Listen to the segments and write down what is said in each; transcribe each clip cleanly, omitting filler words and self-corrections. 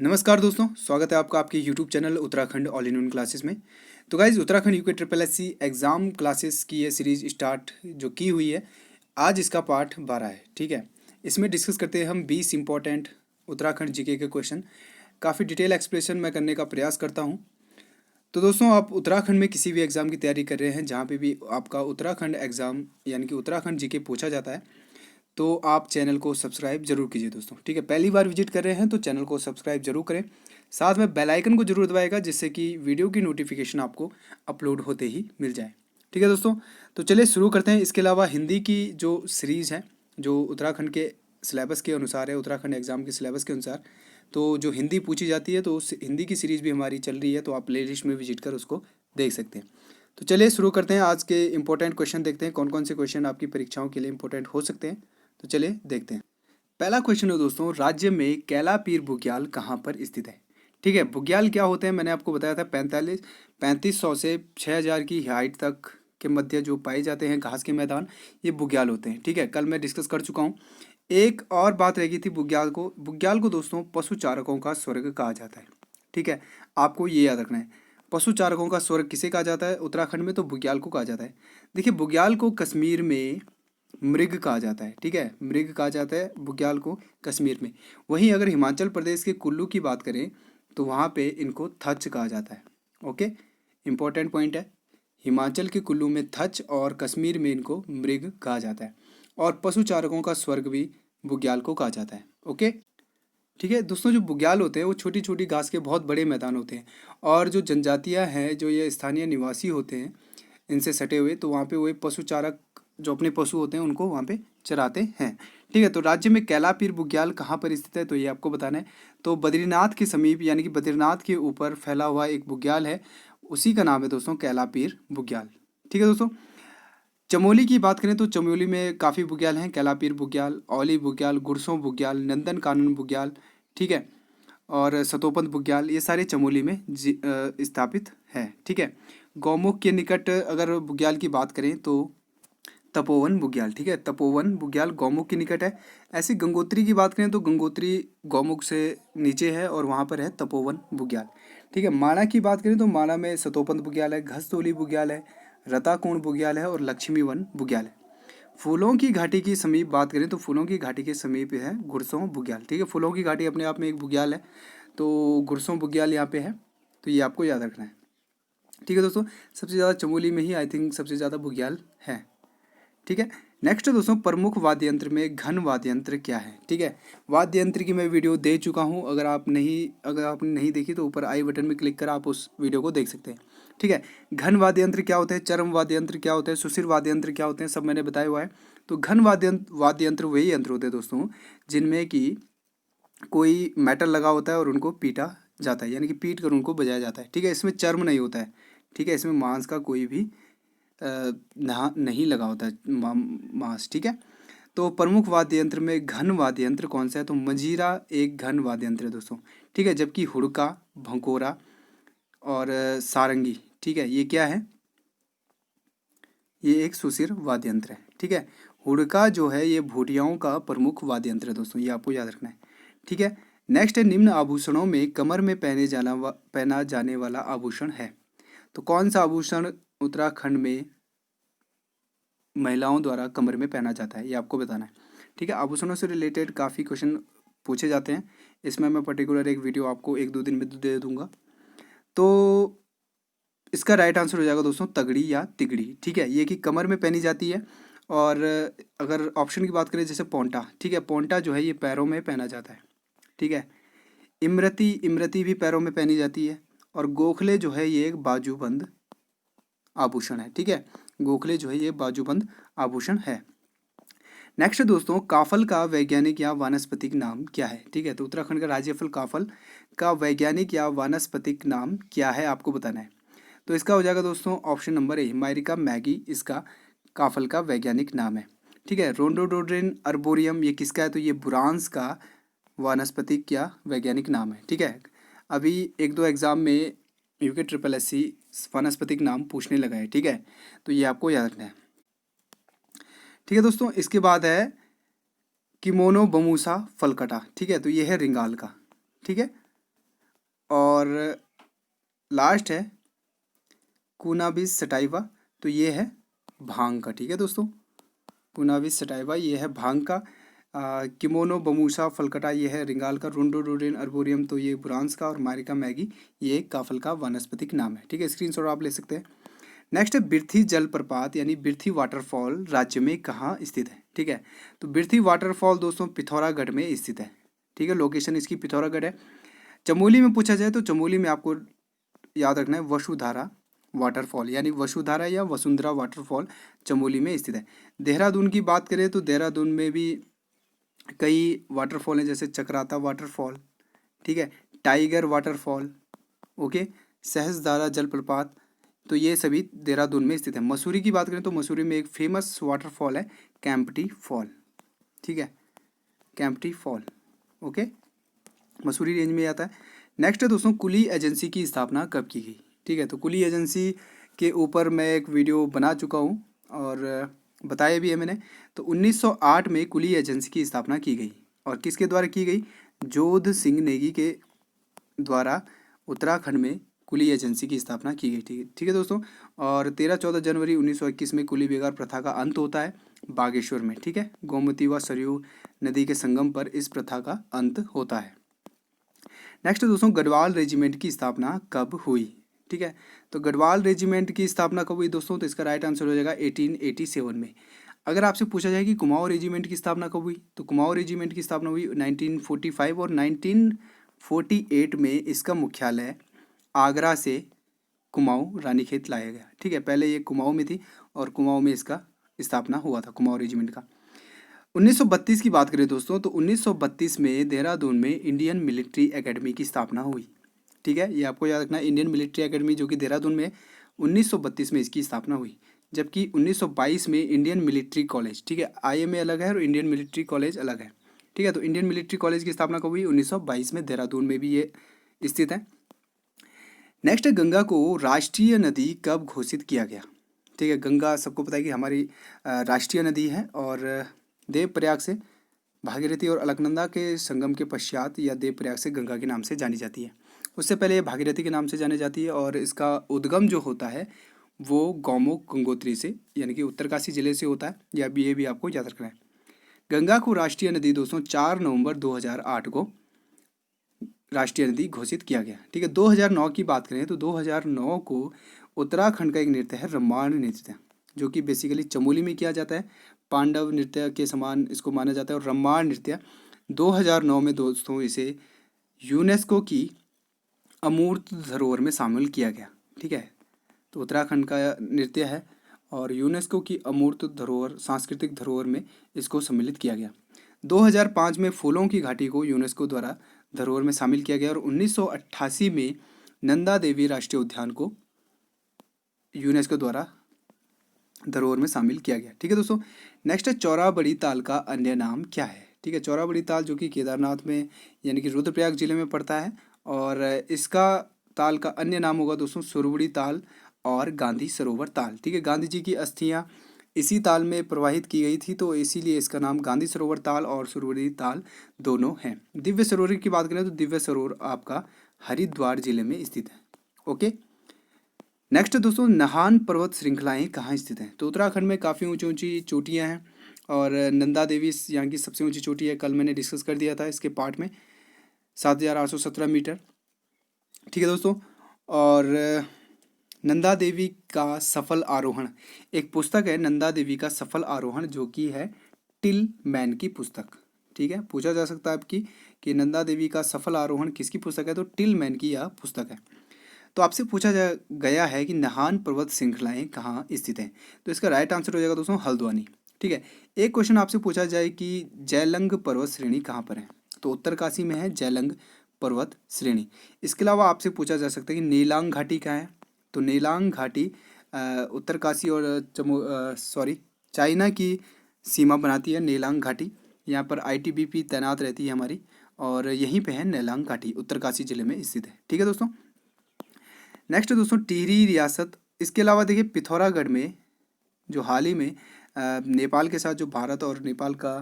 नमस्कार दोस्तों, स्वागत है आपका आपके YouTube channel Uttarakhand all in one classes में। तो guys, Uttarakhand UK triple S C exam classes की ये सीरीज़ स्टार्ट जो की हुई है, आज इसका पार्ट 12 है। ठीक है, इसमें डिस्कस करते हैं हम 20 इंपॉर्टेंट उत्तराखंड जीके के क्वेश्चन। काफ़ी डिटेल एक्सप्लेनेशन मैं करने का प्रयास करता हूँ। तो दोस्तों, आप उत्तराखंड में किसी भी एग्ज़ाम की तैयारी कर रहे हैं जहाँ पे भी आपका उत्तराखंड एग्ज़ाम यानी कि उत्तराखंड जीके पूछा जाता है, तो आप चैनल को सब्सक्राइब जरूर कीजिए दोस्तों। ठीक है, पहली बार विजिट कर रहे हैं तो चैनल को सब्सक्राइब जरूर करें, साथ में बेल आइकन को जरूर दबाएगा जिससे कि वीडियो की नोटिफिकेशन आपको अपलोड होते ही मिल जाए। ठीक है दोस्तों, तो चलिए शुरू करते हैं। इसके अलावा हिंदी की जो सीरीज़ है, जो उत्तराखंड के सिलेबस के अनुसार है, उत्तराखंड एग्ज़ाम के सिलेबस के अनुसार, तो जो हिंदी पूछी जाती है तो उस हिंदी की सीरीज़ भी हमारी चल रही है, तो आप प्ले लिस्ट में विजिट कर उसको देख सकते हैं। तो चलिए शुरू करते हैं। आज के इंपॉर्टेंट क्वेश्चन देखते हैं, कौन कौन से क्वेश्चन आपकी परीक्षाओं के लिए इंपॉर्टेंट हो सकते हैं। तो चलिए देखते हैं। पहला क्वेश्चन है दोस्तों, राज्य में कैला पीर बुग्याल कहाँ पर स्थित है। ठीक है, बुग्याल क्या होते हैं, मैंने आपको बताया था 3500 से 6000 की हाइट तक के मध्य जो पाए जाते हैं घास के मैदान, ये बुग्याल होते हैं। ठीक है, कल मैं डिस्कस कर चुका हूँ। एक और बात रह गई थी, बुग्याल को दोस्तों पशु चारकों का स्वर्ग कहा जाता है। ठीक है, आपको ये याद रखना है, पशु चारकों का स्वर्ग किसे कहा जाता है उत्तराखंड में, तो बुग्याल को कहा जाता है। देखिए, बुग्याल को कश्मीर में मृग कहा जाता है। ठीक है, मृग कहा जाता है बुग्याल को कश्मीर में। वहीं अगर हिमाचल प्रदेश के कुल्लू की बात करें तो वहाँ पे इनको थच कहा जाता है। ओके, इंपॉर्टेंट पॉइंट है, हिमाचल के कुल्लू में थच और कश्मीर में इनको मृग कहा जाता है। और पशु चारकों का स्वर्ग भी बुग्याल को कहा जाता है। ओके, ठीक है दोस्तों, जो बुग्याल होते हैं वो छोटी छोटी घास के बहुत बड़े मैदान होते हैं, और जो जनजातियाँ हैं, जो ये स्थानीय निवासी होते हैं इनसे सटे हुए, तो वहाँ पे वो पशु चारक जो अपने पशु होते हैं उनको वहाँ पे चराते हैं। ठीक है, तो राज्य में कैला पीर बुग्याल कहाँ पर स्थित है, तो ये आपको बताना है। तो बद्रीनाथ के समीप यानी कि बद्रीनाथ के ऊपर फैला हुआ एक बुग्याल है, उसी का नाम है दोस्तों कैला पीर बुग्याल। ठीक है दोस्तों, चमोली की बात करें तो चमोली में काफ़ी बुग्याल हैं, कैला पीर बुग्याल, औली बुग्याल, गुरसों बुग्याल, नंदन कानन बुग्याल। ठीक है, और सतोपंत बुग्याल, ये सारे चमोली में स्थापित है। ठीक है, गौमुख के निकट अगर बुग्याल की बात करें तो तपोवन बुग्याल। ठीक है, तपोवन बुग्याल गौमुख के निकट है। ऐसे गंगोत्री की बात करें तो गंगोत्री गौमुख से नीचे है और वहाँ पर है तपोवन बुग्याल। ठीक है, माणा की बात करें तो माणा में सतोपंत बुग्याल है, घसतोली बुग्याल है, रताकोण बुग्याल है और लक्ष्मीवन बुग्याल है। फूलों की घाटी की समीप बात करें तो फूलों की घाटी के समीप है गुरसों बुग्याल। ठीक है, फूलों की घाटी अपने आप में एक बुग्याल है, तो गुरसों बुग्याल यहाँ पे है, तो ये आपको याद रखना है। ठीक है दोस्तों, सबसे ज़्यादा चमोली में ही आई थिंक सबसे ज़्यादा बुग्याल है। ठीक है, नेक्स्ट दोस्तों, प्रमुख वाद्य यंत्र में घन वाद्य यंत्र क्या है। ठीक है, वाद्य यंत्र की मैं वीडियो दे चुका हूँ, अगर आपने नहीं देखी तो ऊपर आई बटन में क्लिक कर आप उस वीडियो को देख सकते हैं। ठीक है, घन वाद्य यंत्र क्या होते हैं, चरम वाद्य यंत्र क्या होते हैं, सुशिर वाद्य यंत्र क्या होते हैं, सब मैंने बताया हुआ है। तो घन वाद्य यंत्र वही यंत्र होते हैं दोस्तों जिनमें कि कोई मेटल लगा होता है और उनको पीटा जाता है, यानी कि पीट कर उनको बजाया जाता है। ठीक है, इसमें चर्म नहीं होता है। ठीक है, इसमें मांस का कोई भी नहीं लगा होता है मांस। ठीक है, तो प्रमुख वाद्य यंत्र में घन वाद्य यंत्र कौन सा है, तो मंजीरा एक घन वाद्य यंत्र है दोस्तों। ठीक है, जबकि हुड़का, भंकोरा और सारंगी, ठीक है, ये क्या है, ये एक सुशिर वाद्य यंत्र है। ठीक है, हुड़का जो है ये भूटियाओं का प्रमुख वाद्य यंत्र है दोस्तों, ये आपको याद रखना है। ठीक है, नेक्स्ट है, निम्न आभूषणों में कमर में पहना जाने वाला आभूषण है, तो कौन सा आभूषण उत्तराखंड में महिलाओं द्वारा कमर में पहना जाता है, ये आपको बताना है। ठीक है, आभूषणों से रिलेटेड काफ़ी क्वेश्चन पूछे जाते हैं, इसमें मैं पर्टिकुलर एक वीडियो आपको 1-2 दिन में दे दूंगा। तो इसका राइट आंसर हो जाएगा दोस्तों तगड़ी या तिगड़ी। ठीक है, ये कि कमर में पहनी जाती है। और अगर ऑप्शन की बात करें जैसे पोंटा, ठीक है, पोंटा जो है ये पैरों में पहना जाता है। ठीक है, इमरती भी पैरों में पहनी जाती है। और गोखले जो है ये एक बाजूबंद आभूषण है। ठीक है, गोखले जो है ये बाजूबंद आभूषण है। नेक्स्ट दोस्तों, काफल का वैज्ञानिक या वानस्पतिक नाम क्या है। ठीक है, तो उत्तराखंड का राज्य फल काफल का वैज्ञानिक या वानस्पतिक नाम क्या है, आपको बताना है। तो इसका हो जाएगा दोस्तों ऑप्शन नंबर ए, हिमारिका मैगी इसका काफल का वैज्ञानिक नाम है। ठीक है, रोडोडोड्रिन अर्बोरियम ये किसका है, तो ये बुरांस का वानस्पतिक या वैज्ञानिक नाम है। ठीक है, अभी 1-2 एग्जाम में यूके ट्रिपल एस सी वानस्पतिक नाम पूछने लगा है। ठीक है, तो ये आपको याद रखना है। ठीक है दोस्तों, इसके बाद है किमोनो बमूसा फलकटा। ठीक है, तो ये है रिंगाल का। ठीक है, और लास्ट है कुनाबिस सटाइवा, तो ये है भांग का। ठीक है दोस्तों, कुनाबिस सटाइवा ये है भांग का। किमोनो बमूसा फलकटा ये है रिंगाल का। रोडोडोडेन अर्बोरियम तो ये बुरांस का। और मारिका मैगी ये काफल का वानस्पतिक नाम है। ठीक है, स्क्रीनशॉट आप ले सकते हैं। नेक्स्ट है बिरथी जलप्रपात यानी बिरथी वाटरफॉल राज्य में कहाँ स्थित है। ठीक है, तो बिरथी वाटरफॉल दोस्तों पिथौरागढ़ में स्थित है। ठीक है, लोकेशन इसकी पिथौरागढ़ है। चमोली में पूछा जाए तो चमोली में आपको याद रखना है वसुधारा वाटरफॉल यानी वसुधारा या वसुंधरा वाटरफॉल चमोली में स्थित है। देहरादून की बात करें तो देहरादून में भी कई वाटरफॉल हैं, जैसे चक्राता वाटरफॉल, ठीक है, टाइगर वाटरफॉल, ओके, सहस्त्रधारा जलप्रपात, तो ये सभी देहरादून में स्थित है। मसूरी की बात करें तो मसूरी में एक फेमस वाटरफॉल है कैंपटी फॉल। ठीक है, Kempty fall, okay, Mussoorie range में आता है। नेक्स्ट है दोस्तों कुली एजेंसी की स्थापना कब की गई। ठीक है, तो कुली एजेंसी के ऊपर मैं एक वीडियो बना चुका हूँ और बताया भी है मैंने। तो 1908 में कुली एजेंसी की स्थापना की गई और किसके द्वारा की गई, जोध सिंह नेगी के द्वारा उत्तराखंड में कुली एजेंसी की स्थापना की गई थी। ठीक है दोस्तों, और 13-14 जनवरी 1921 में कुली बेगार प्रथा का अंत होता है बागेश्वर में। ठीक है, गोमती व सरयू नदी के संगम पर इस प्रथा का अंत होता है। नेक्स्ट दोस्तों गढ़वाल रेजिमेंट की स्थापना कब हुई। ठीक है, तो गढ़वाल रेजिमेंट की स्थापना कब हुई दोस्तों, तो इसका राइट आंसर हो जाएगा 1887 में। अगर आपसे पूछा जाए कि कुमाऊं रेजिमेंट की स्थापना कब हुई, तो कुमाऊं रेजिमेंट की स्थापना हुई 1945 और 1948 में इसका मुख्यालय आगरा से कुमाऊं रानीखेत लाया गया। ठीक है, पहले ये कुमाऊं में थी और कुमाऊं में इसका स्थापना हुआ था कुमाऊं रेजिमेंट का। 1932 की बात करें दोस्तों, तो 1932 में देहरादून में इंडियन मिलिट्री एकेडमी की स्थापना हुई। ठीक है, ये आपको याद रखना है, इंडियन मिलिट्री एकेडमी जो कि देहरादून में 1932 में इसकी स्थापना हुई। जबकि 1922 में इंडियन मिलिट्री कॉलेज, ठीक है, IMA अलग है और इंडियन मिलिट्री कॉलेज अलग है। ठीक है, तो इंडियन मिलिट्री कॉलेज की स्थापना कब हुई, 1922 में देहरादून में भी ये स्थित है। नेक्स्ट है गंगा को राष्ट्रीय नदी कब घोषित किया गया। ठीक है, गंगा सबको पता है कि हमारी राष्ट्रीय नदी है और देवप्रयाग से भागीरथी और अलकनंदा के संगम के पश्चात या देवप्रयाग से गंगा के नाम से जानी जाती है। उससे पहले ये भागीरथी के नाम से जानी जाती है और इसका उद्गम जो होता है वो गौमुख गंगोत्री से यानी कि उत्तरकाशी जिले से होता है। या भी ये भी आपको याद रखना है। गंगा को राष्ट्रीय नदी दोस्तों 4 नवंबर 2008 को राष्ट्रीय नदी घोषित किया गया। ठीक है, 2009 की बात करें तो 2009 को उत्तराखंड का एक नृत्य है रम्माण नृत्य, जो कि बेसिकली चमोली में किया जाता है। पांडव नृत्य के समान इसको माना जाता है और रम्माण नृत्य 2009 में दोस्तों इसे यूनेस्को की अमूर्त धरोहर में शामिल किया गया। ठीक है, तो उत्तराखंड का नृत्य है और यूनेस्को की अमूर्त धरोहर सांस्कृतिक धरोहर में इसको सम्मिलित किया गया। 2005 में फूलों की घाटी को यूनेस्को द्वारा धरोहर में शामिल किया गया और 1988 में नंदा देवी राष्ट्रीय उद्यान को यूनेस्को द्वारा धरोहर में शामिल किया गया। ठीक है दोस्तों, नेक्स्ट है चौराबड़ी ताल का अन्य नाम क्या है। ठीक है, चौराबड़ी ताल जो कि केदारनाथ में यानी कि रुद्रप्रयाग जिले में पड़ता है और इसका ताल का अन्य नाम होगा दोस्तों सुरबड़ी ताल और गांधी सरोवर ताल। ठीक है, गांधी जी की अस्थियां इसी ताल में प्रवाहित की गई थी तो इसीलिए इसका नाम गांधी सरोवर ताल और सुरबड़ी ताल दोनों हैं। दिव्य सरोवर की बात करें तो दिव्य सरोवर आपका हरिद्वार जिले में स्थित है। ओके, नेक्स्ट दोस्तों नाहन पर्वत श्रृंखलाएं कहाँ स्थित हैं। तो उत्तराखंड में काफ़ी ऊंची ऊंची चोटियाँ हैं और नंदा देवी यहाँ की सबसे ऊंची चोटी है। कल मैंने डिस्कस कर दिया था इसके पार्ट में 7,817 मीटर। ठीक है दोस्तों, और नंदा देवी का सफल आरोहण एक पुस्तक है, नंदा देवी का सफल आरोहण, जो कि है टिल मैन की पुस्तक। ठीक है, पूछा जा सकता है आपकी कि नंदा देवी का सफल आरोहण किसकी पुस्तक है, तो टिल मैन की यह पुस्तक है। तो आपसे पूछा गया है कि नाहन पर्वत श्रृंखलाएं कहाँ स्थित हैं, तो इसका राइट आंसर हो जाएगा दोस्तों हल्द्वानी। ठीक है, एक क्वेश्चन आपसे पूछा जाए कि जयलंग पर्वत श्रेणी कहाँ पर है, तो उत्तरकाशी में है जयलंग पर्वत श्रेणी। इसके अलावा आपसे पूछा जा सकता है कि नीलांग घाटी कहाँ है, तो नीलांग घाटी उत्तरकाशी और चाइना की सीमा बनाती है नीलांग घाटी। यहाँ पर ITBP तैनात रहती है हमारी और यहीं पे है नीलांग घाटी, उत्तरकाशी जिले में स्थित है। ठीक है दोस्तों, नेक्स्ट दोस्तों टिहरी रियासत। इसके अलावा देखिए पिथौरागढ़ में जो हाल ही में नेपाल के साथ जो भारत और नेपाल का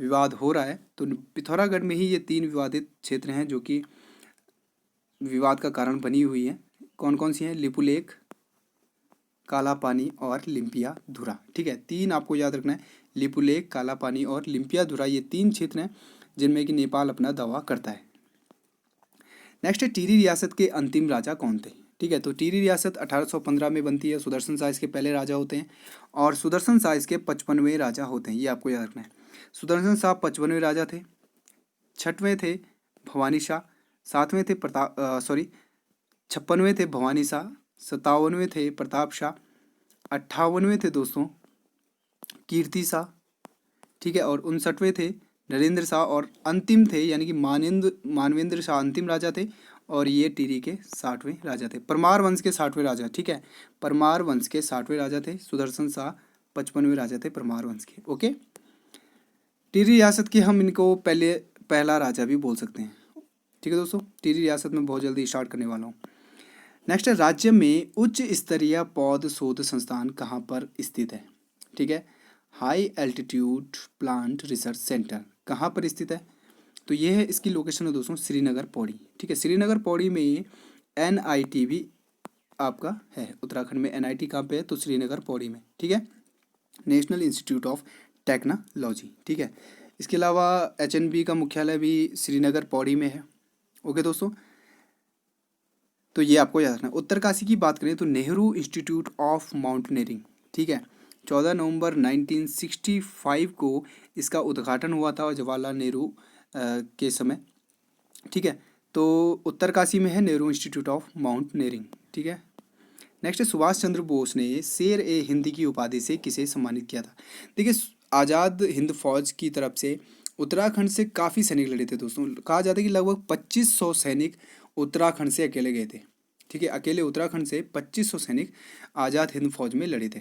विवाद हो रहा है, तो पिथौरागढ़ में ही ये 3 विवादित क्षेत्र हैं जो कि विवाद का कारण बनी हुई हैं। कौन कौन सी हैं? लिपुलेख, काला पानी और लिम्पियाधुरा। ठीक है, तीन आपको याद रखना है, लिपुलेख, काला पानी और लिम्पियाधुरा, ये तीन क्षेत्र हैं जिनमें कि नेपाल अपना दावा करता है। नेक्स्ट है, टिहरी रियासत के अंतिम राजा कौन थे? ठीक है, तो टिहरी रियासत 1815 में बनती है। सुदर्शन शाह इसके पहले राजा होते हैं और सुदर्शन शाह इसके 55वें राजा होते हैं, ये आपको याद रखना है। सुदर्शन शाह 55वें राजा थे। छठवें थे भवानी शाह, सातवें थे 56वें थे भवानी शाह, 57वें थे प्रताप शाह, 58वें थे दोस्तों कीर्ति शाह। ठीक है, और 59वें थे नरेंद्र शाह और अंतिम थे यानी कि मानवेंद्र शाह अंतिम राजा थे और ये टिहरी के 60वें राजा थे। परमार वंश के 60वें राजा। ठीक है, परमार वंश के 60वें राजा थे। सुदर्शन शाह 55वें राजा थे परमार वंश के। ओके, टिहरी रियासत के हम इनको पहला राजा भी बोल सकते हैं। ठीक है दोस्तों, टिहरी रियासत में बहुत जल्दी स्टार्ट करने वाला हूँ। नेक्स्ट है, राज्य में उच्च स्तरीय पौध शोध संस्थान कहाँ पर स्थित है? ठीक है, high altitude plant research centre कहाँ पर स्थित है? तो ये है, इसकी लोकेशन है दोस्तों श्रीनगर पौड़ी। ठीक है, श्रीनगर पौड़ी में NIT भी आपका है। उत्तराखंड में NIT कहाँ पे है? तो श्रीनगर पौड़ी में। ठीक है, नेशनल इंस्टीट्यूट ऑफ टेक्नोलॉजी। ठीक है, इसके अलावा HNB का मुख्यालय भी श्रीनगर पौड़ी में है। ओके दोस्तों, तो ये आपको याद रखना है। उत्तरकाशी की बात करें तो नेहरू इंस्टीट्यूट ऑफ माउंटेनियरिंग। ठीक है, 14 नवंबर 1965 को इसका उद्घाटन हुआ था जवाहरलाल नेहरू के समय। ठीक है, तो उत्तरकाशी में है नेहरू इंस्टीट्यूट ऑफ माउंटेनियरिंग। ठीक है, नेक्स्ट है, सुभाष चंद्र बोस ने शेर ए हिंद की उपाधि से किसे सम्मानित किया था? देखिए, आज़ाद हिंद फौज की तरफ से उत्तराखंड से काफ़ी सैनिक लड़े थे दोस्तों। कहा जाता है कि लगभग 2500 सैनिक उत्तराखंड से अकेले गए थे। ठीक है, अकेले उत्तराखंड से 2500 सैनिक आज़ाद हिंद फौज में लड़े थे।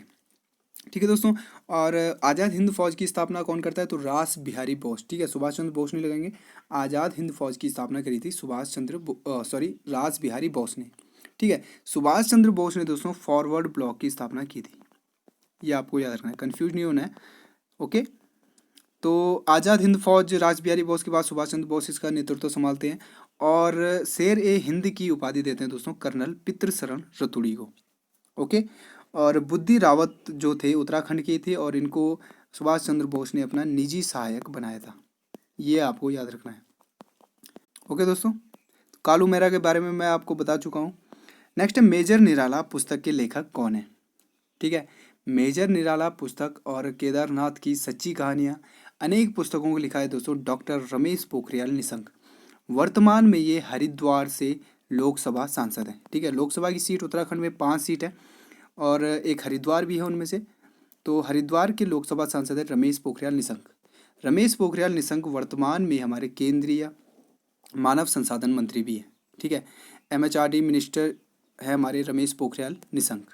ठीक है दोस्तों, और आज़ाद हिंद फौज की स्थापना कौन करता है? तो रास बिहारी बोस। ठीक है, सुभाष चंद्र बोस नहीं लगाएंगे, आज़ाद हिंद फौज की स्थापना करी थी रास बिहारी बोस ने। ठीक है, सुभाष चंद्र बोस ने दोस्तों फॉरवर्ड ब्लॉक की स्थापना की थी, ये आपको याद रखना है, कंफ्यूज नहीं होना है। ओके, तो आज़ाद हिंद फौज रास बिहारी बोस के बाद सुभाष चंद्र बोस इसका नेतृत्व संभालते हैं और शेर ए हिंद की उपाधि देते हैं दोस्तों कर्नल पितृशरण रतुड़ी को। ओके, और बुद्धि रावत जो थे उत्तराखंड के थे और इनको सुभाष चंद्र बोस ने अपना निजी सहायक बनाया था, ये आपको याद रखना है। ओके दोस्तों, कालू मेहरा के बारे में मैं आपको बता चुका हूँ। नेक्स्ट है, मेजर निराला पुस्तक के लेखक कौन है? ठीक है, मेजर निराला पुस्तक और केदारनाथ की सच्ची कहानियाँ अनेक पुस्तकों को लिखा है दोस्तों डॉक्टर रमेश पोखरियाल निशंक। वर्तमान में ये हरिद्वार से लोकसभा सांसद हैं। ठीक है, लोकसभा की सीट उत्तराखंड में 5 सीट है और एक हरिद्वार भी है उनमें से। तो हरिद्वार के लोकसभा सांसद है रमेश पोखरियाल निशंक। रमेश पोखरियाल निशंक वर्तमान में हमारे केंद्रीय मानव संसाधन मंत्री भी है। ठीक है, MHRD मिनिस्टर है हमारे रमेश पोखरियाल निशंक।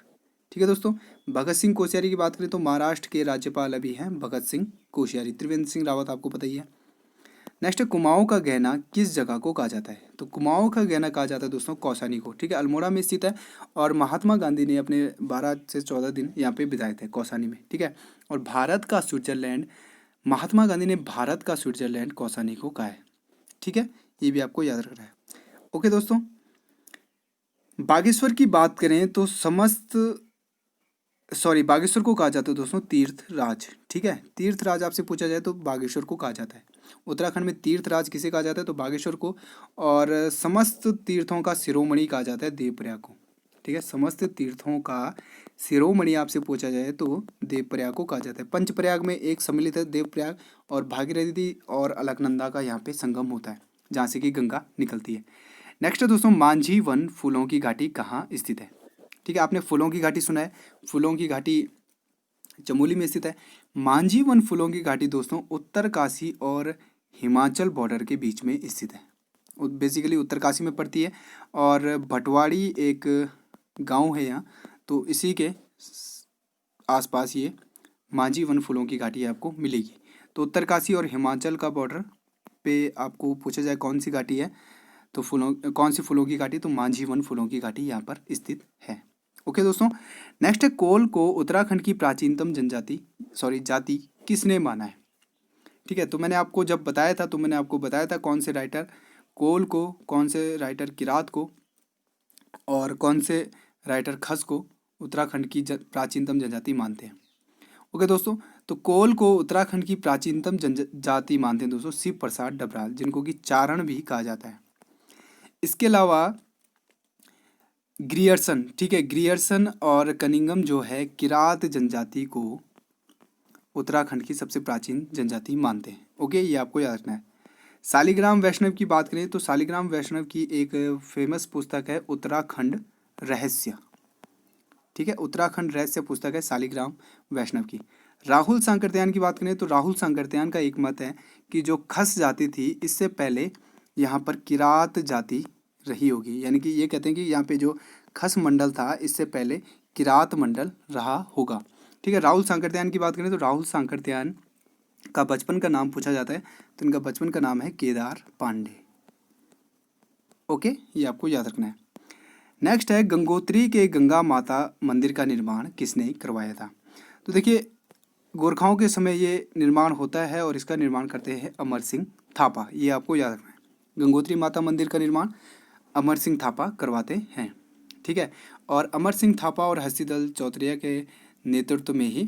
ठीक है दोस्तों, भगत सिंह कोश्यारी की बात करें तो महाराष्ट्र के राज्यपाल अभी हैं भगत सिंह कोश्यारी। त्रिवेंद्र सिंह रावत आपको पता ही है। नेक्स्ट है, कुमाऊं का गहना किस जगह को कहा जाता है? तो कुमाऊं का गहना कहा जाता है दोस्तों कौसानी को। ठीक है, अल्मोड़ा में स्थित है और महात्मा गांधी ने अपने 12 से 14 दिन यहाँ पे बिताए थे कौसानी में। ठीक है, और भारत का स्विट्जरलैंड, महात्मा गांधी ने भारत का स्विट्जरलैंड कौसानी को कहा है। ठीक है, ये भी आपको याद रखना है। ओके दोस्तों, बागेश्वर की बात करें तो बागेश्वर को कहा जाता है दोस्तों तीर्थ राज। ठीक है, तीर्थ राज आपसे पूछा जाए तो बागेश्वर को कहा जाता है। उत्तराखंड में तीर्थ राज किसे कहा जाता है? तो बागेश्वर को। और समस्त तीर्थों का शिरोमणि कहा जाता है देवप्रयाग को। ठीक है, समस्त तीर्थों का शिरोमणि आपसे पूछा जाए तो देवप्रयाग को कहा जाता है। पंचप्रयाग में एक सम्मिलित है देवप्रयाग और भागीरथी और अलकनंदा का यहाँ पे संगम होता है जहाँ से कि गंगा निकलती है। नेक्स्ट है दोस्तों, मांझी वन फूलों की घाटी कहाँ स्थित है? ठीक है, आपने फूलों की घाटी सुना है, फूलों की घाटी चमोली में स्थित है। मांझी वन फूलों की घाटी दोस्तों उत्तरकाशी और हिमाचल बॉर्डर के बीच में स्थित है। बेसिकली उत्तरकाशी में पड़ती है और भटवाड़ी एक गांव है यहाँ, तो इसी के आसपास ये मांझी वन फूलों की घाटी आपको मिलेगी। तो उत्तरकाशी और हिमाचल का बॉर्डर पे आपको पूछा जाए कौन सी घाटी है तो कौन सी फूलों की घाटी? तो मांझी वन फूलों की घाटी यहाँ पर स्थित है। ओके दोस्तों, नेक्स्ट है, कोल को उत्तराखंड की प्राचीनतम जाति किसने माना है? ठीक है, तो मैंने आपको जब बताया था तो मैंने आपको बताया था कौन से राइटर कोल को, कौन से राइटर किरात को, और कौन से राइटर खस को उत्तराखंड की प्राचीनतम जनजाति मानते हैं। ओके दोस्तों, तो कोल को उत्तराखंड की प्राचीनतम जनजाति मानते हैं दोस्तों शिव प्रसाद डबराल, जिनको कि चारण भी कहा जाता है। इसके अलावा ग्रियर्सन, ठीक है, ग्रियर्सन और कनिंगम जो है किरात जनजाति को उत्तराखंड की सबसे प्राचीन जनजाति मानते हैं। ओके, ये आपको याद रखना है। शालिग्राम वैष्णव की बात करें तो शालिग्राम वैष्णव की एक फेमस पुस्तक है उत्तराखंड रहस्य, ठीक है, उत्तराखंड रहस्य पुस्तक है शालिग्राम वैष्णव की। राहुल सांकृत्यायन की बात करें तो राहुल सांकृत्यायन का एक मत है कि जो खस जाति थी इससे पहले यहाँ पर किरात जाति रही होगी, यानी कि ये कहते हैं कि यहाँ पे जो खस मंडल था इससे पहले किरात मंडल रहा होगा, ठीक है। राहुल सांकृत्यायन की बात करें तो राहुल सांकृत्यायन का बचपन का नाम पूछा जाता है तो इनका बचपन का नाम है केदार पांडे। ओके, ये आपको याद रखना है। नेक्स्ट है गंगोत्री के गंगा माता मंदिर का निर्माण किसने करवाया था। तो देखिए, गोरखाओं के समय ये निर्माण होता है और इसका निर्माण करते हैं अमर सिंह थापा, ये आपको याद रखना है। गंगोत्री माता मंदिर का निर्माण अमर सिंह थापा करवाते हैं, ठीक है। और अमर सिंह थापा और हस्तीदल चौतरिया के नेतृत्व में ही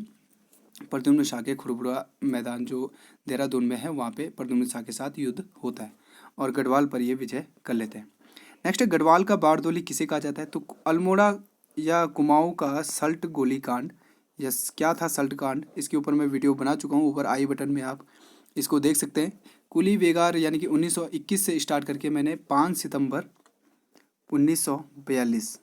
प्रद्युम्न शाह के खुरबुड़ा मैदान जो देहरादून में है वहाँ पे प्रद्युम्न शाह के साथ युद्ध होता है और गढ़वाल पर ये विजय कर लेते हैं। नेक्स्ट है गढ़वाल का बारदोली किसे कहा जाता है। तो अल्मोड़ा या कुमाऊं का सल्ट गोली कांड, यस क्या था सल्ट कांड, इसके ऊपर मैं वीडियो बना चुका हूँ, ऊपर आई बटन में आप इसको देख सकते हैं। कुली वेगार यानी कि 1921 से स्टार्ट करके मैंने 5 सितंबर 1942,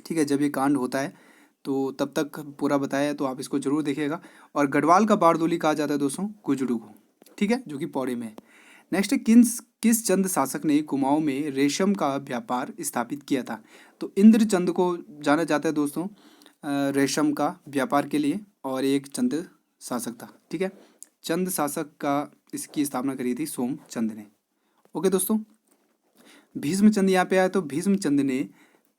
ठीक है, जब ये कांड होता है तो तब तक पूरा बताया है, तो आप इसको जरूर देखिएगा। और गढ़वाल का बारदोली कहा जाता है दोस्तों गुजड़ू को, ठीक है, जो कि पौड़ी में है। नेक्स्ट है किस चंद शासक ने कुमाऊं में रेशम का व्यापार स्थापित किया था। तो इंद्रचंद को जाना जाता है दोस्तों रेशम का व्यापार के लिए, और एक चंद शासक था, ठीक है। चंद शासक का इसकी स्थापना करी थी सोमचंद ने। ओके दोस्तों, भीष्मचंद यहाँ पे आया तो भीष्मचंद ने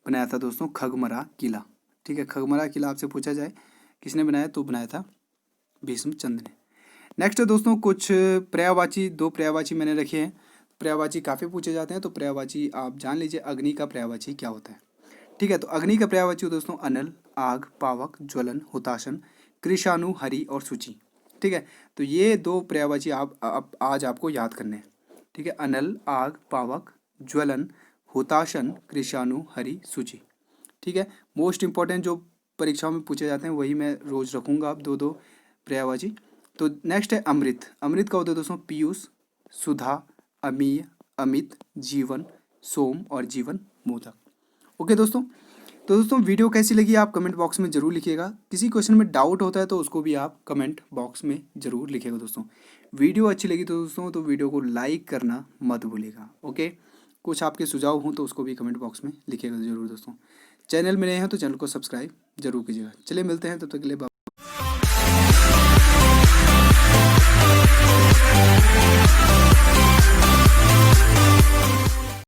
बनाया था दोस्तों खगमरा किला, ठीक है। खगमरा किला आपसे पूछा जाए किसने बनाया तो बनाया था भीष्मचंद ने। नेक्स्ट है दोस्तों कुछ पर्यायवाची, 2 पर्यायवाची मैंने रखे हैं। पर्यायवाची काफ़ी पूछे जाते हैं, तो पर्यायवाची आप जान लीजिए अग्नि का पर्यायवाची क्या होता है, ठीक है। तो अग्नि का पर्यायवाची दोस्तों अनल, आग, पावक, ज्वलन, हुताशन, कृषाणु, हरि और सूची, ठीक है। तो ये 2 पर्यायवाची आप आज आपको याद करने हैं, ठीक है। अनल, आग, पावक, ज्वलन, हुताशन, कृषाणु, हरि, सूची, ठीक है। मोस्ट इंपॉर्टेंट जो परीक्षाओं में पूछे जाते हैं वही मैं रोज रखूँगा आप 2 पर्यायवाची। तो नेक्स्ट है अमृत। अमृत का होता है दोस्तों पीयूष, सुधा, अमीय, अमित, जीवन, सोम और जीवन मोदक। ओके दोस्तों, तो दोस्तों वीडियो कैसी लगी आप कमेंट बॉक्स में ज़रूर लिखिएगा। किसी क्वेश्चन में डाउट होता है तो उसको भी आप कमेंट बॉक्स में ज़रूर लिखिएगा दोस्तों। वीडियो अच्छी लगी तो दोस्तों तो वीडियो को लाइक करना मत भूलिएगा। ओके, कुछ आपके सुझाव हों तो उसको भी कमेंट बॉक्स में लिखिएगा ज़रूर दोस्तों। चैनल में नए हैं तो चैनल को सब्सक्राइब जरूर कीजिएगा। चलिए मिलते हैं, तब तक के लिए।